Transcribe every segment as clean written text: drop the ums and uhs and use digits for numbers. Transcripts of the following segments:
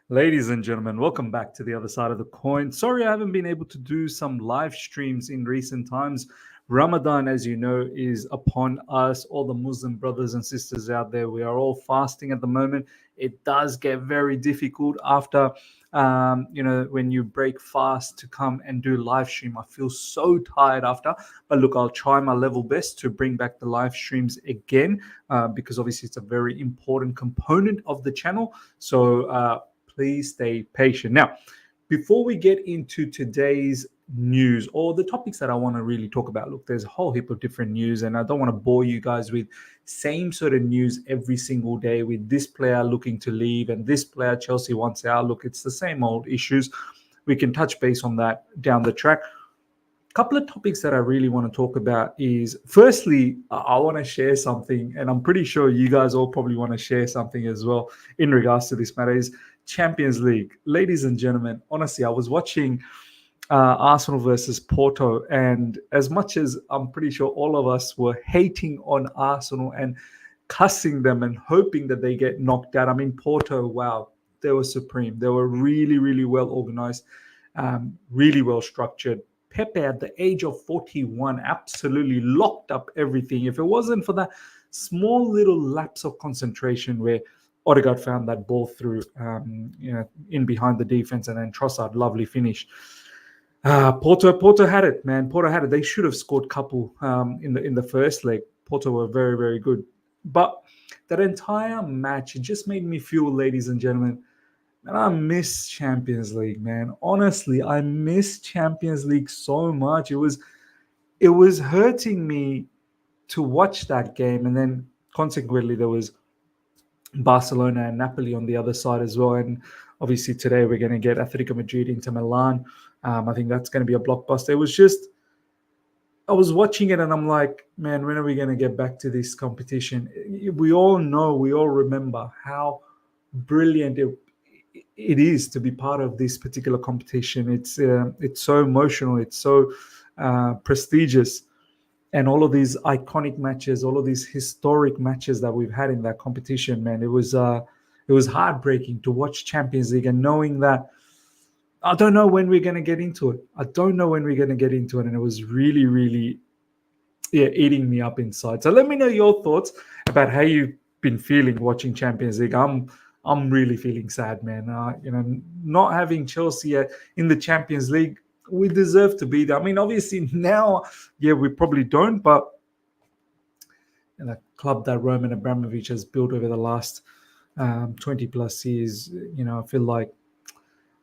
Ladies and gentlemen, welcome back to the other side of the coin. Sorry, I haven't been able to do some live streams in recent times. Ramadan, as you know, is upon us. All the Muslim brothers and sisters out there, we are all fasting at the moment. It does get very difficult after, when you break fast to come and do live stream. I feel so tired after. But look, I'll try my level best to bring back the live streams again because obviously it's a very important component of the channel. So please stay patient. Now, before we get into today's news or the topics that I want to really talk about, look, there's a whole heap of different news, and I don't want to bore you guys with same sort of news every single day with this player looking to leave and this player Chelsea wants out. Look, it's the same old issues. We can touch base on that down the track. Couple of topics that I really want to talk about is, firstly, I want to share something, and I'm pretty sure you guys all probably want to share something as well in regards to this matter, is Champions League. Ladies and gentlemen, honestly, I was watching Arsenal versus Porto, and as much as I'm pretty sure all of us were hating on Arsenal and cussing them and hoping that they get knocked out, I mean, Porto, wow, they were supreme. They were really, really well organized, really well structured. Pepe at the age of 41 absolutely locked up everything. If it wasn't for that small little lapse of concentration where Odegaard found that ball through, in behind the defense, and then Trossard, lovely finish. Porto had it, man. Porto had it. They should have scored a couple in the first leg. Porto were very, very good. But that entire match, it just made me feel, ladies and gentlemen, and I miss Champions League, man. Honestly, I miss Champions League so much. It was hurting me to watch that game. And then consequently, there was Barcelona and Napoli on the other side as well. And obviously today we're going to get Atletico Madrid into Milan. I think that's going to be a blockbuster. It was just, I was watching it and I'm like, man, when are we going to get back to this competition? We all know, we all remember how brilliant it is to be part of this particular competition. It's so emotional. It's so prestigious. And all of these iconic matches, all of these historic matches that we've had in that competition, man, it was heartbreaking to watch Champions League and knowing that I don't know when we're going to get into it. And it was really, really, eating me up inside. So let me know your thoughts about how you've been feeling watching Champions League. I'm really feeling sad, man. Not having Chelsea in the Champions League, we deserve to be there. I mean, obviously now, we probably don't, but the club that Roman Abramovich has built over the last 20 plus years, I feel like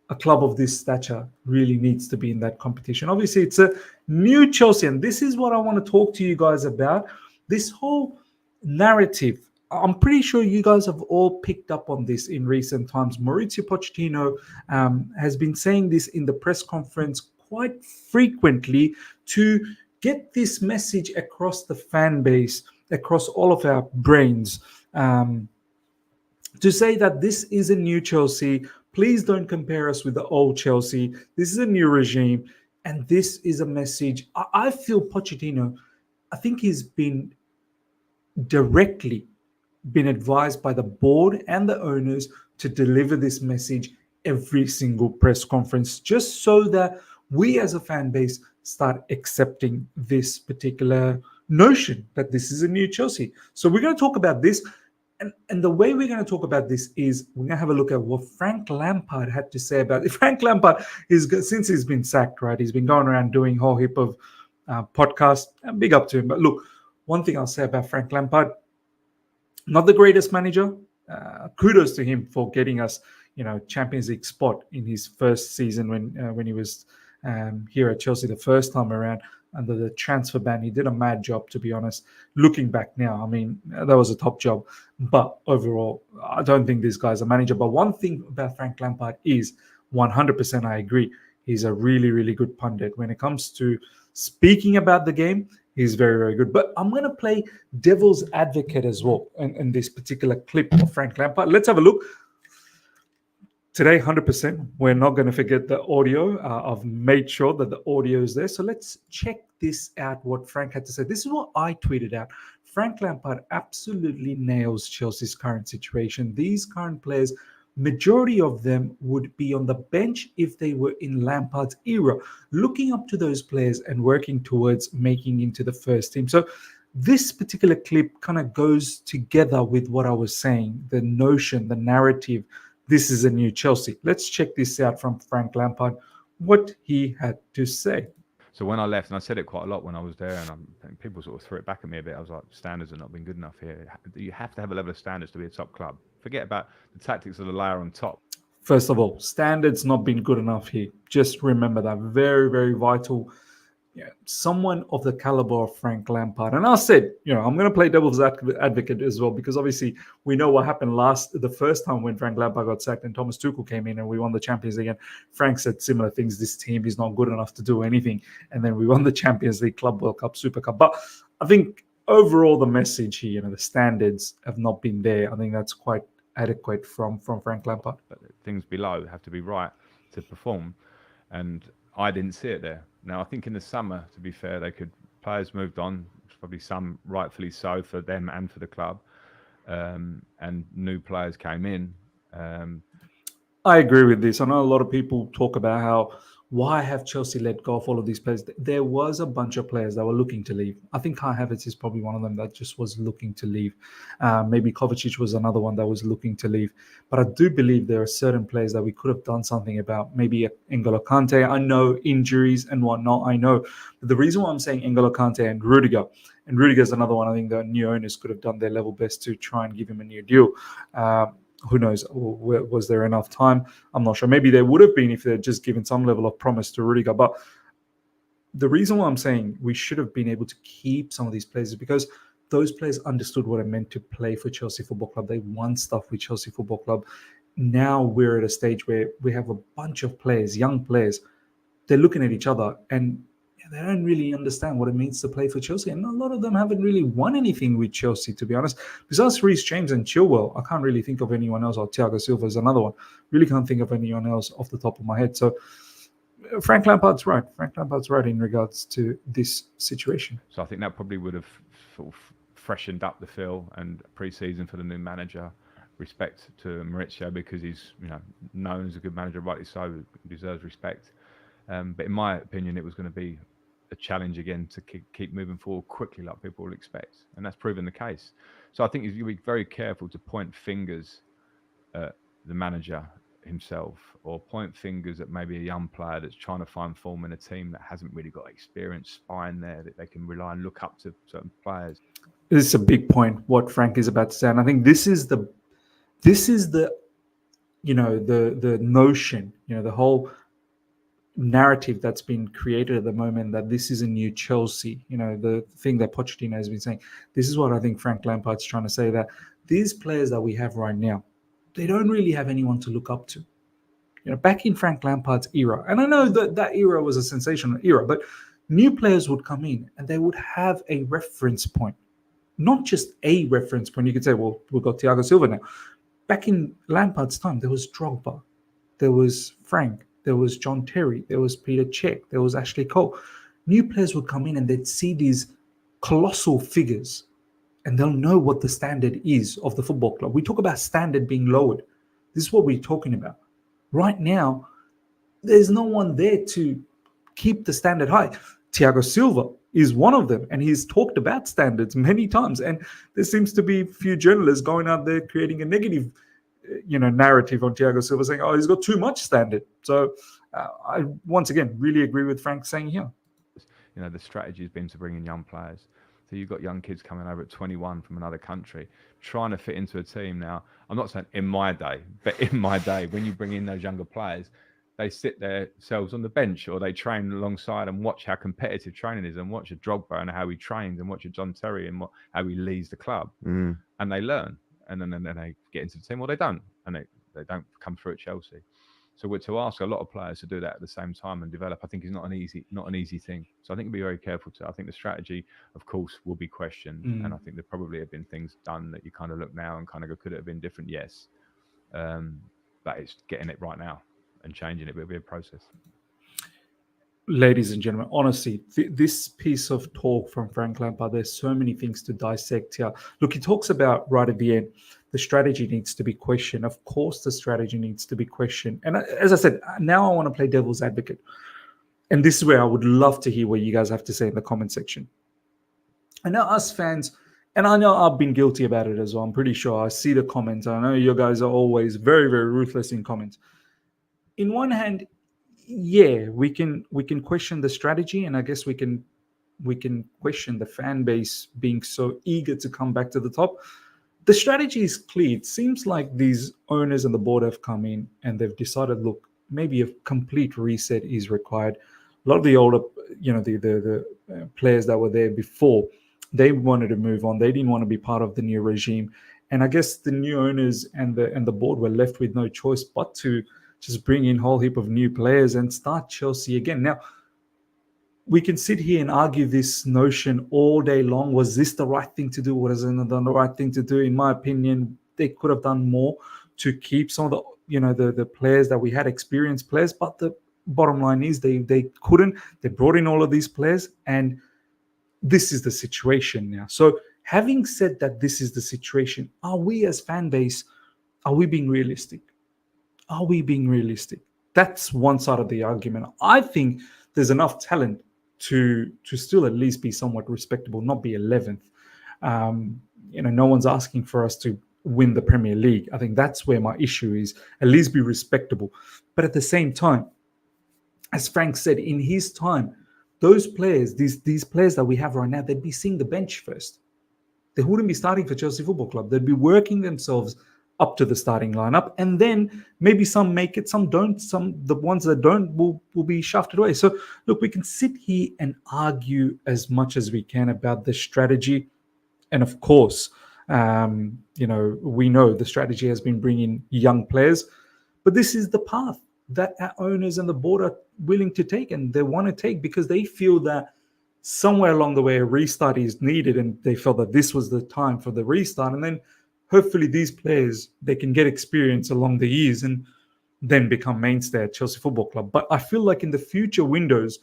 a club of this stature really needs to be in that competition. Obviously, it's a new Chelsea, and this is what I want to talk to you guys about. This whole narrative, I'm pretty sure you guys have all picked up on this in recent times. Mauricio Pochettino has been saying this in the press conference quite frequently to get this message across the fan base, across all of our brains, to say that this is a new Chelsea. Please don't compare us with the old Chelsea. This is a new regime, and this is a message. I feel Pochettino, I think he's been advised by the board and the owners to deliver this message every single press conference, just so that we as a fan base start accepting this particular notion that this is a new Chelsea. So we're going to talk about this. And the way we're going to talk about this is we're going to have a look at what Frank Lampard had to say about it. Frank Lampard, since he's been sacked, right, he's been going around doing a whole heap of podcasts. And big up to him. But look, one thing I'll say about Frank Lampard, not the greatest manager. Kudos to him for getting us, Champions League spot in his first season when he was here at Chelsea the first time around under the transfer ban. He did a mad job, to be honest. Looking back now, I mean, that was a top job. But overall, I don't think this guy's a manager. But one thing about Frank Lampard is 100% I agree. He's a really, really good pundit. When it comes to speaking about the game, he's very, very good. But I'm going to play devil's advocate as well in this particular clip of Frank Lampard. Let's have a look. Today, 100%, we're not going to forget the audio. I've made sure that the audio is there. So let's check this out, what Frank had to say. This is what I tweeted out. Frank Lampard absolutely nails Chelsea's current situation. These current players, majority of them would be on the bench if they were in Lampard's era, looking up to those players and working towards making into the first team. So this particular clip kind of goes together with what I was saying, the notion, the narrative. This is a new Chelsea. Let's check this out from Frank Lampard, what he had to say. So when I left, and I said it quite a lot when I was there, and people sort of threw it back at me a bit. I was like, standards have not been good enough here. You have to have a level of standards to be a top club. Forget about the tactics of the layer on top. First of all, standards not been good enough here. Just remember that. Very, very vital. Yeah, someone of the caliber of Frank Lampard. And I said, I'm going to play devil's advocate as well, because obviously we know what happened the first time when Frank Lampard got sacked and Thomas Tuchel came in and we won the Champions League. And Frank said similar things. This team is not good enough to do anything. And then we won the Champions League, Club World Cup, Super Cup. But I think overall the message here, the standards have not been there. I think that's quite adequate from Frank Lampard. But things below have to be right to perform. And I didn't see it there. Now, I think in the summer, to be fair, players moved on, probably some rightfully so for them and for the club, and new players came in. I agree with this. I know a lot of people talk about why have Chelsea let go of all of these players? There was a bunch of players that were looking to leave. I think Kai Havertz is probably one of them that just was looking to leave. Maybe Kovacic was another one that was looking to leave. But I do believe there are certain players that we could have done something about. Maybe N'Golo Kante. I know injuries and whatnot. I know. But the reason why I'm saying N'Golo Kante and Rudiger is another one. I think the new owners could have done their level best to try and give him a new deal. Who knows? Was there enough time? I'm not sure. Maybe there would have been if they'd just given some level of promise to Rudiger. But the reason why I'm saying we should have been able to keep some of these players is because those players understood what it meant to play for Chelsea Football Club. They won stuff with Chelsea Football Club. Now we're at a stage where we have a bunch of players, young players. They're looking at each other and they don't really understand what it means to play for Chelsea. And a lot of them haven't really won anything with Chelsea, to be honest. Besides Reece James and Chilwell, I can't really think of anyone else. Or Thiago Silva is another one. Really can't think of anyone else off the top of my head. So Frank Lampard's right. Frank Lampard's right in regards to this situation. So I think that probably would have sort of freshened up the feel and pre-season for the new manager. Respect to Maurizio because he's known as a good manager, rightly so, deserves respect. But in my opinion, it was going to be a challenge again to keep moving forward quickly like people will expect. And that's proven the case. So I think you'll be very careful to point fingers at the manager himself or point fingers at maybe a young player that's trying to find form in a team that hasn't really got experience spine there that they can rely and look up to certain players. This is a big point, what Frank is about to say. And I think this is the the notion, the whole narrative that's been created at the moment that this is a new Chelsea, the thing that Pochettino has been saying. This is what I think Frank Lampard's trying to say, that these players that we have right now, they don't really have anyone to look up to. Back in Frank Lampard's era, and I know that era was a sensational era, but new players would come in and they would have a reference point, not just a reference point. You could say, well, we've got Thiago Silva now. Back in Lampard's time, there was Drogba, there was Frank, there was John Terry, there was Peter Cech, there was Ashley Cole. New players would come in and they'd see these colossal figures and they'll know what the standard is of the football club. We talk about standard being lowered. This is what we're talking about. Right now, there's no one there to keep the standard high. Thiago Silva is one of them, and he's talked about standards many times. And there seems to be a few journalists going out there creating a negative narrative on Thiago Silva, saying, oh, he's got too much standard. So I, once again, really agree with Frank saying here. The strategy has been to bring in young players. So you've got young kids coming over at 21 from another country, trying to fit into a team. Now, I'm not saying in my day, but in my day, when you bring in those younger players, they sit themselves on the bench or they train alongside and watch how competitive training is and watch a Drogba and how he trains and watch a John Terry and how he leads the club. And they learn. And then they get into the team, or they don't, and they don't come through at Chelsea. So we're to ask a lot of players to do that at the same time and develop. I think is not an easy thing. So I think we'll be very careful to. I think the strategy, of course, will be questioned, and I think there probably have been things done that you kind of look now and kind of go, could it have been different? Yes, but it's getting it right now and changing it will be a process. ladies and gentlemen, honestly, this piece of talk from Frank Lampard, there's so many things to dissect here. Look, he talks about right at the end, the strategy needs to be questioned. Of course, the strategy needs to be questioned. And as I said, now I want to play devil's advocate. And this is where I would love to hear what you guys have to say in the comment section. And now us fans, and I know I've been guilty about it as well. I'm pretty sure I see the comments. I know you guys are always very, very ruthless in comments. In one hand, yeah, we can question the strategy, and I guess we can question the fan base being so eager to come back to the top. The strategy is clear. It seems like these owners and the board have come in and they've decided, look, maybe a complete reset is required. A lot of the older, the players that were there before, they wanted to move on. They didn't want to be part of the new regime, and I guess the new owners and the board were left with no choice but to just bring in a whole heap of new players and start Chelsea again. Now, we can sit here and argue this notion all day long. Was this the right thing to do? Was it the right thing to do? In my opinion, they could have done more to keep some of the players that we had, experienced players. But the bottom line is they couldn't. They brought in all of these players, and this is the situation now. So having said that, this is the situation. Are we as fan base, are we being realistic? Are we being realistic? That's one side of the argument. I think there's enough talent to still at least be somewhat respectable, not be 11th. No one's asking for us to win the Premier League. I think that's where my issue is. At least be respectable. But at the same time, as Frank said, in his time, those players, these players that we have right now, they'd be seeing the bench first. They wouldn't be starting for Chelsea Football Club. They'd be working themselves up to the starting lineup, and then maybe some make it, some don't. The ones that don't will be shafted away. So look, we can sit here and argue as much as we can about the strategy, and of course, we know the strategy has been bringing young players, but this is the path that our owners and the board are willing to take, and they want to take because they feel that somewhere along the way a restart is needed, and they felt that this was the time for the restart, and then hopefully these players, they can get experience along the years and then become mainstay at Chelsea Football Club. But I feel like in the future windows,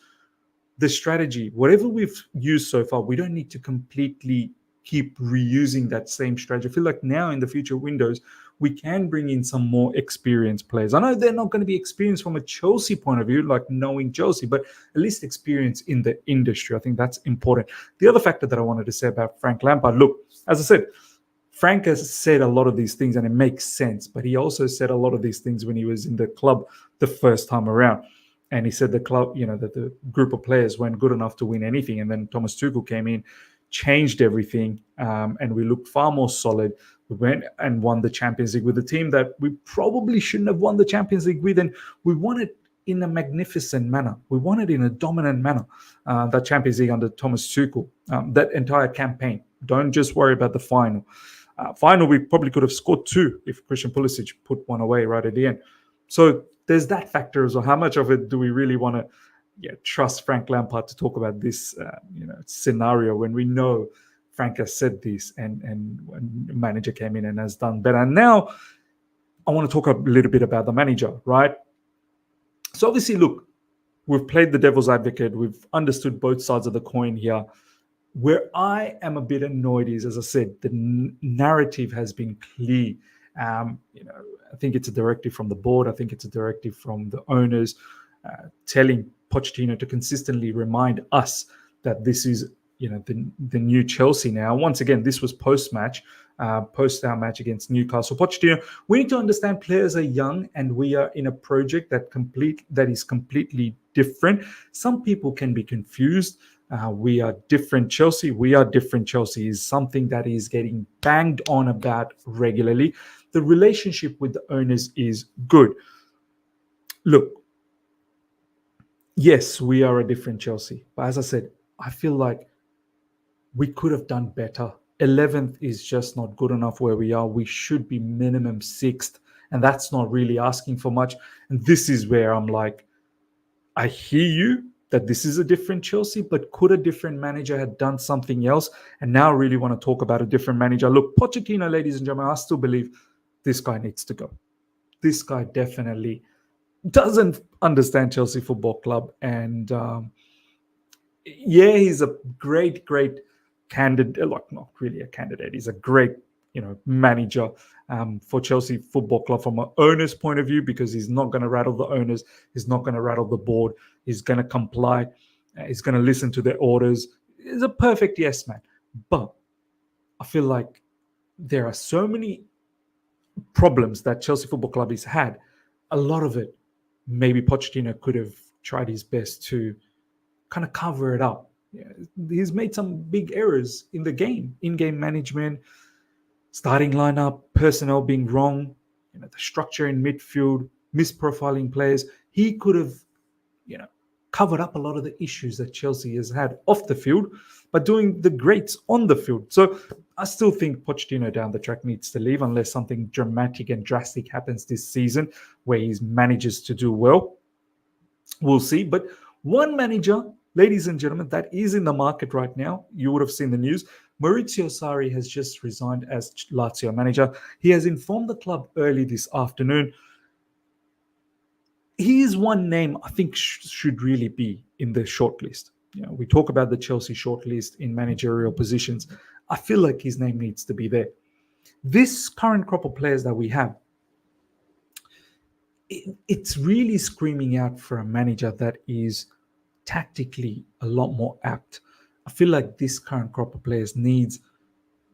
the strategy, whatever we've used so far, we don't need to completely keep reusing that same strategy. I feel like now in the future windows, we can bring in some more experienced players. I know they're not going to be experienced from a Chelsea point of view, like knowing Chelsea, but at least experience in the industry. I think that's important. The other factor that I wanted to say about Frank Lampard, look, as I said, Frank has said a lot of these things and it makes sense, but he also said a lot of these things when he was in the club the first time around. And he said the club, that the group of players weren't good enough to win anything. And then Thomas Tuchel came in, changed everything, and we looked far more solid. We went and won the Champions League with a team that we probably shouldn't have won the Champions League with. And we won it in a magnificent manner. We won it in a dominant manner, that Champions League under Thomas Tuchel, that entire campaign. Don't just worry about the final. Final, we probably could have scored 2 if Christian Pulisic put one away right at the end. So there's that factor as well. How much of it do we really want to trust Frank Lampard to talk about this scenario when we know Frank has said this and when the manager came in and has done better? And now I want to talk a little bit about the manager, right? So obviously, look, we've played the devil's advocate. We've understood both sides of the coin here. Where I am a bit annoyed is, as I said, the narrative has been clear. I think it's a directive from the board. I think it's a directive from the owners telling Pochettino to consistently remind us that this is, the new Chelsea now. Once again, this was post-match, post our match against Newcastle. Pochettino, we need to understand players are young and we are in a project that is completely different. Some people can be confused. We are different Chelsea. We are different Chelsea is something that is getting banged on about regularly. The relationship with the owners is good. Look, yes, we are a different Chelsea. But as I said, I feel like we could have done better. 11th is just not good enough where we are. We should be minimum 6th. And that's not really asking for much. And this is where I'm like, I hear you that this is a different Chelsea, but could a different manager have done something else? And now I really want to talk about a different manager. Look, Pochettino, ladies and gentlemen, I still believe this guy needs to go. This guy definitely doesn't understand Chelsea Football Club. And yeah, he's a great candidate. Like, not really a candidate. He's a great, manager for Chelsea Football Club from an owner's point of view, because he's not going to rattle the owners. He's not going to rattle the board. He's going to comply. He's going to listen to their orders. He's a perfect yes man. But I feel like there are so many problems that Chelsea Football Club has had. A lot of it, maybe Pochettino could have tried his best to kind of cover it up. Yeah, he's made some big errors in the game, in-game management, starting lineup, personnel being wrong, the structure in midfield, misprofiling players. He could have, covered up a lot of the issues that Chelsea has had off the field, but doing the greats on the field. So I still think Pochettino down the track needs to leave unless something dramatic and drastic happens this season where he manages to do well. We'll see. But one manager, ladies and gentlemen, that is in the market right now, you would have seen the news. Maurizio Sarri has just resigned as Lazio manager. He has informed the club early this afternoon. He is one name I think should really be in the shortlist. We talk about the Chelsea shortlist in managerial positions. I feel like his name needs to be there. This current crop of players that we have, it's really screaming out for a manager that is tactically a lot more apt. I feel like this current crop of players needs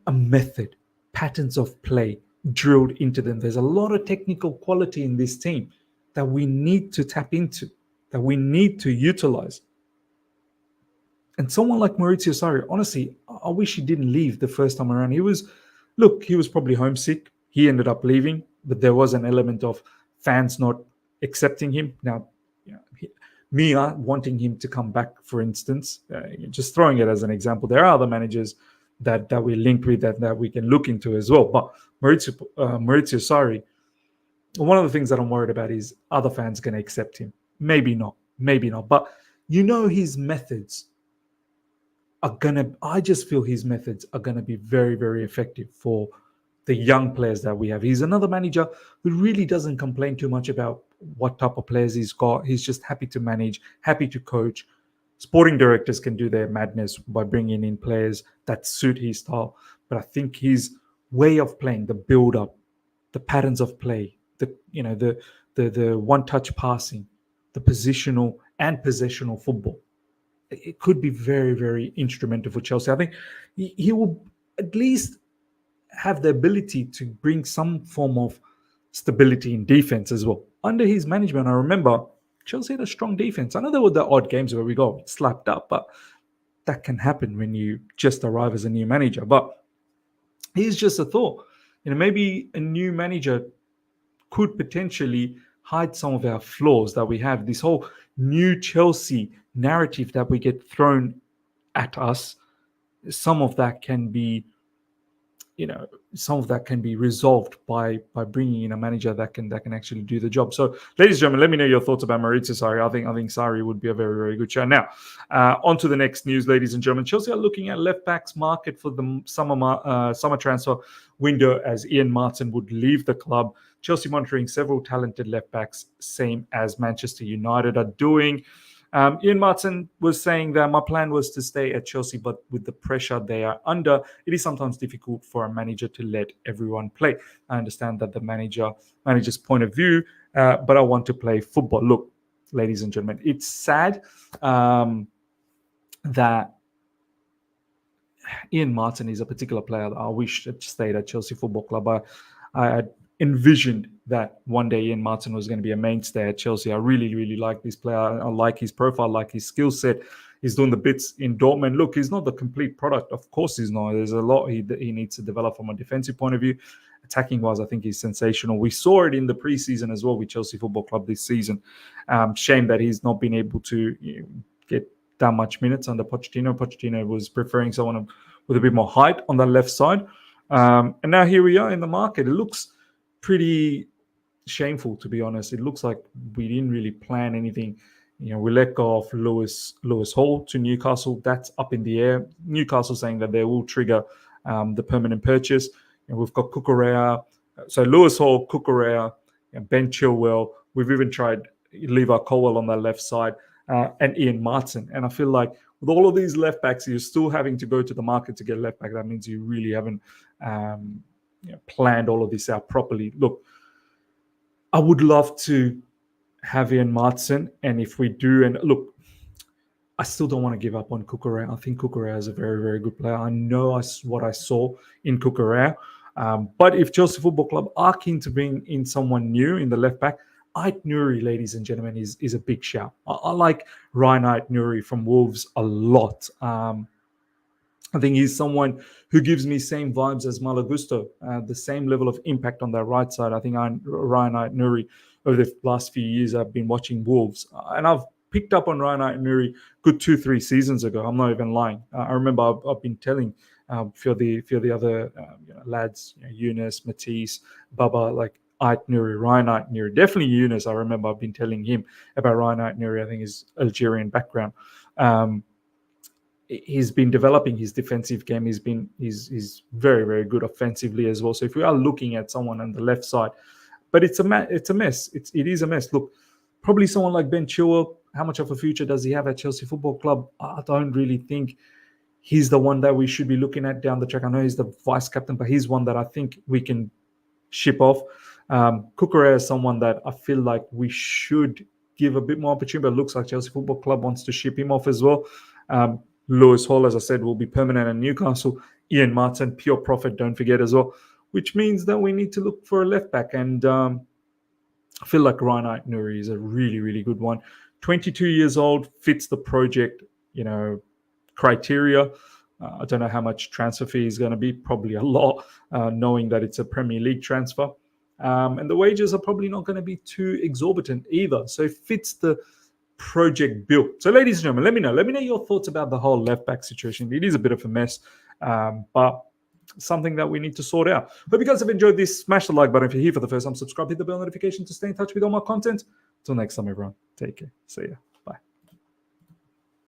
a method, patterns of play drilled into them. There's a lot of technical quality in this team that we need to tap into, that we need to utilize. And someone like Maurizio Sarri, honestly, I wish he didn't leave the first time around. He was probably homesick. He ended up leaving, but there was an element of fans not accepting him. Now, Mia wanting him to come back, for instance, just throwing it as an example. There are other managers that we're linked with that we can look into as well. But Maurizio Sarri, one of the things that I'm worried about is other fans going to accept him. Maybe not. But his methods I just feel his methods are going to be very, very effective for the young players that we have. He's another manager who really doesn't complain too much about what type of players he's got. He's just happy to manage, happy to coach. Sporting directors can do their madness by bringing in players that suit his style. But I think his way of playing, the build-up, the patterns of play, the one-touch passing, the positional and possessional football, it could be very, very instrumental for Chelsea. I think he will at least have the ability to bring some form of stability in defense as well. Under his management, I remember Chelsea had a strong defense. I know there were the odd games where we got slapped up, but that can happen when you just arrive as a new manager. But here's just a thought. Maybe a new manager could potentially hide some of our flaws that we have. This whole new Chelsea narrative that we get thrown at us, some of that can be resolved by bringing in a manager that can actually do the job. So, ladies and gentlemen, let me know your thoughts about Maurizio Sarri. I think Sarri would be a very, very good show. Now, on to the next news, ladies and gentlemen. Chelsea are looking at left backs market for the summer transfer window as Ian Maatsen would leave the club. Chelsea monitoring several talented left backs, same as Manchester United are doing. Ian Maatsen was saying that my plan was to stay at Chelsea, but with the pressure they are under, it is sometimes difficult for a manager to let everyone play. I understand that the manager's point of view, but I want to play football. Look, ladies and gentlemen, it's sad that Ian Maatsen is a particular player that I wish had stayed at Chelsea Football Club. I envisioned that one day Ian Maatsen was going to be a mainstay at Chelsea. I really, really like this player. I like his profile, like his skill set. He's doing the bits in Dortmund. Look, he's not the complete product. Of course he's not. There's a lot he needs to develop from a defensive point of view. Attacking-wise, I think he's sensational. We saw it in the preseason as well with Chelsea Football Club this season. Shame that he's not been able to get that much minutes under Pochettino. Pochettino was preferring someone with a bit more height on the left side. And now here we are in the market. It looks pretty shameful, to be honest. It looks like we didn't really plan anything. We let go of Lewis Hall to Newcastle. That's up in the air. Newcastle saying that they will trigger the permanent purchase. And we've got Cucurella. So Lewis Hall, Cucurella, and Ben Chilwell. We've even tried Levi Colwell on that left side, and Ian Maatsen. And I feel like with all of these left backs, you're still having to go to the market to get left back. That means you really haven't planned all of this out properly. Look, I would love to have Ian Maatsen, and if we do, and look, I still don't want to give up on Cucurella. I think Cucurella is a very, very good player. I know what I saw in Cucurella. But if Chelsea Football Club are keen to bring in someone new in the left back, Ait Nouri, ladies and gentlemen, is a big shout. I like Ryan Ait Nouri from Wolves a lot. I think he's someone who gives me same vibes as Malo Gusto, the same level of impact on that right side. I think Ryan Ait Nouri, over the last few years, I've been watching Wolves, and I've picked up on Ryan Ait Nouri good 2-3 seasons ago. I'm not even lying. I remember I've been telling a few of the other lads, Yunus, Matisse, Baba, like Ait Nouri, Ryan Ait Nouri. Definitely Yunus. I remember I've been telling him about Ryan Ait Nouri. I think his Algerian background. He's been developing his defensive game. He's very, very good offensively as well. So if we are looking at someone on the left side, but it's a mess. It is a mess. Look, probably someone like Ben Chilwell. How much of a future does he have at Chelsea Football Club? I don't really think he's the one that we should be looking at down the track. I know he's the vice captain, but he's one that I think we can ship off. Cucurella is someone that I feel like we should give a bit more opportunity, but it looks like Chelsea Football Club wants to ship him off as well. Lewis Hall, as I said, will be permanent at Newcastle. Ian Maatsen, pure profit, don't forget as well, which means that we need to look for a left back. And I feel like Ryan Ait Nouri is a really, really good one. 22 years old, fits the project, criteria. I don't know how much transfer fee is going to be, probably a lot, knowing that it's a Premier League transfer. And the wages are probably not going to be too exorbitant either. So it fits the project built. So ladies and gentlemen, let me know your thoughts about the whole left back situation. It is a bit of a mess, but something that we need to sort out. Hope you guys have enjoyed this. Smash the like button if you're here for the first time. Subscribe, hit the bell notification to stay in touch with all my content. Until next time, everyone, take care. See ya.